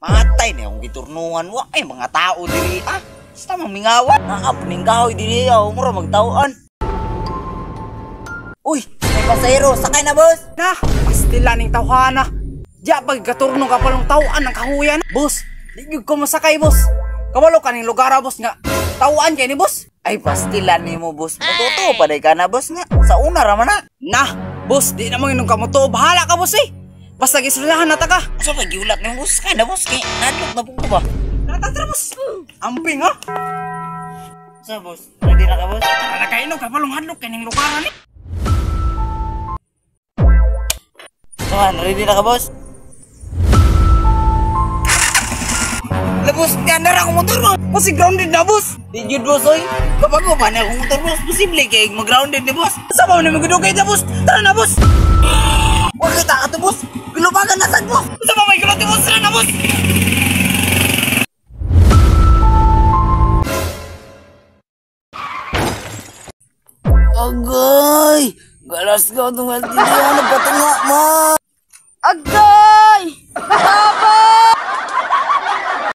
Matay na yung giturnuan wa ay mga tao diri ah. Basta mamingawa. Naapuning kahoy diri mura magtawaan. Uy, may pasahero, sakay na boss. Na, pastila ning tawhana. Diya pagkaturno ka palong tawaan ng kahuyan. Boss, di gyud ko masakay boss. Kabalo ka ning lugar boss nga. Tawaan kay ni boss. Ay pastilan nimo boss. Matuto pa day ka na boss nga. Sa una ra man na. Nah, boss, di na mo inong kamoto. Bahala ka boss eh. Basta gisulahan na ta ka. Asa pa giulat nimo boss kay na boss kay nadlok na pugto ba. Natatra boss. Amping ha. Sa boss, ready na ka boss? Para kainom ka palong hadlok kay ning lugar ni. Tuhan, ready na ka boss? Labos ka na akong motor mo. Kasi grounded na boss. Di jud boss oy. Kapag ko pa na akong motor boss, posible kay mag-grounded ni boss. Sabaw na magdugay na boss. Tara na boss. Huwag kita ka to boss. Gilubagan na sad boss. Sabaw may gulat boss. Tara na boss. Agay! Galas ka itong altinyan. Nagpatunga mo. Agay!